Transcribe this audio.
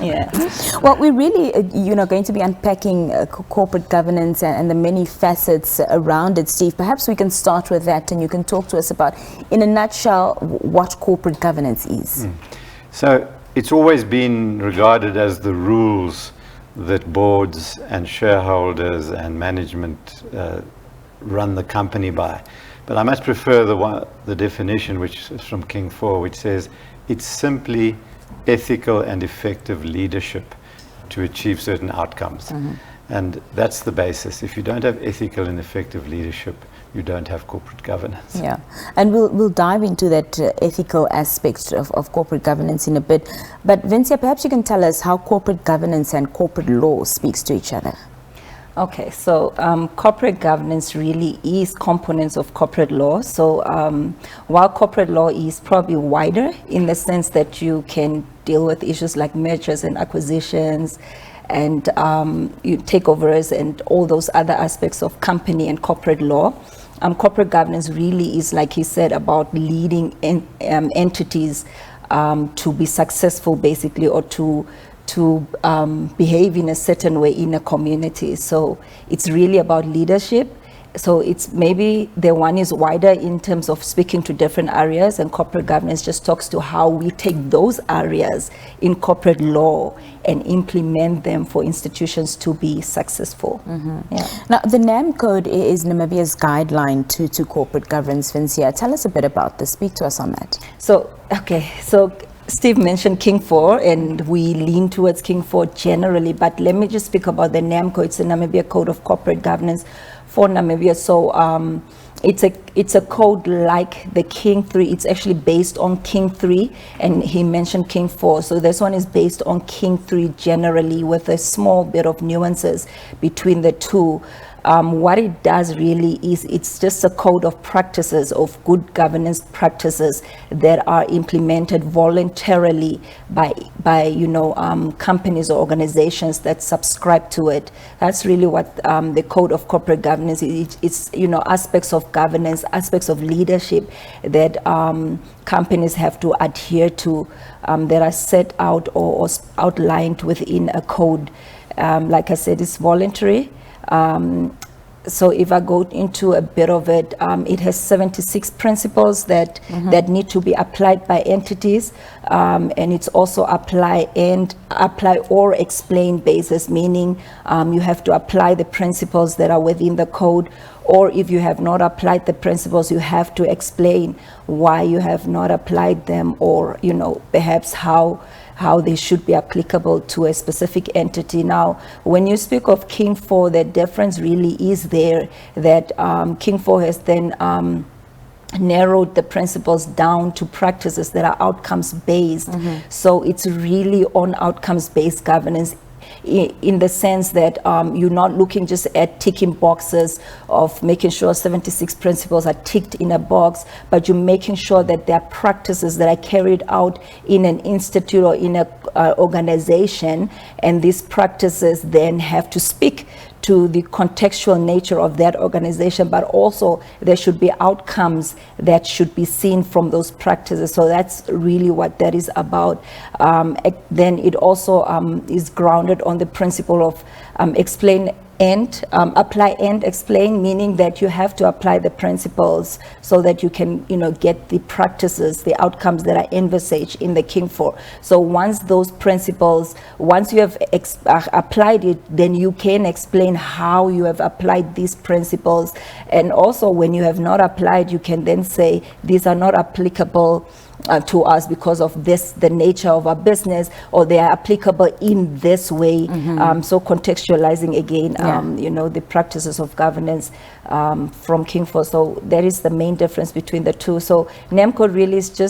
Yeah. Well, we're really, going to be unpacking corporate governance and the many facets around it, Steve. Perhaps we can start with that, and you can talk to us about, in a nutshell, what corporate governance is. So it's always been regarded as the rules that boards and shareholders and management run the company by. But I much prefer the definition, which is from King 4, which says it's simply ethical and effective leadership to achieve certain outcomes. And that's the basis. If you don't have ethical and effective leadership, you don't have corporate governance. Yeah, and we'll dive into that ethical aspect of corporate governance in a bit. But Vincia, perhaps you can tell us how corporate governance and corporate law speaks to each other. Okay, so corporate governance really is components of corporate law. So while corporate law is probably wider in the sense that you can deal with issues like mergers and acquisitions and takeovers and all those other aspects of company and corporate law, corporate governance really is, like he said, about leading entities to be successful, basically, or to behave in a certain way in a community. So it's really about leadership. So it's maybe the one is wider in terms of speaking to different areas, and corporate governance just talks to how we take those areas in corporate law and implement them for institutions to be successful. Yeah. Now, the NAM Code is Namibia's guideline to corporate governance. Vincia, tell us a bit about this. Speak to us on that. So, Steve mentioned King 4, and we lean towards King 4 generally, but let me just speak about the NAM Code. It's the Namibia Code of Corporate Governance for Namibia. So it's a code like the King 3. It's actually based on King 3, and he mentioned King 4. So this one is based on King 3 generally, with a small bit of nuances between the two. What it does really is it's just a code of practices, of good governance practices that are implemented voluntarily by companies or organizations that subscribe to it. That's really what the code of corporate governance is. It's aspects of governance, aspects of leadership that companies have to adhere to, that are set out or outlined within a code. Like I said, it's voluntary. So if I go into a bit of it, it has 76 principles that need to be applied by entities, and it's also apply or explain basis, meaning you have to apply the principles that are within the code, or if you have not applied the principles, you have to explain why you have not applied them, or perhaps how they should be applicable to a specific entity. Now, when you speak of King 4, the difference really is there that King 4 has then narrowed the principles down to practices that are outcomes-based. So it's really on outcomes-based governance, in the sense that you're not looking just at ticking boxes of making sure 76 principles are ticked in a box, but you're making sure that there are practices that are carried out in an institute or in an organization, and these practices then have to speak to the contextual nature of that organization, but also there should be outcomes that should be seen from those practices. So that's really what that is about. Then it also is grounded on the principle of apply and explain, meaning that you have to apply the principles so that you can get the practices, the outcomes that are envisaged in the King 4. So once those principles, once you have applied it, then you can explain how you have applied these principles. And also when you have not applied, you can then say these are not applicable to us because of the nature of our business, or they are applicable in this way. So contextualizing again, the practices of governance from King 4. So that is the main difference between the two. So NAM Code really is just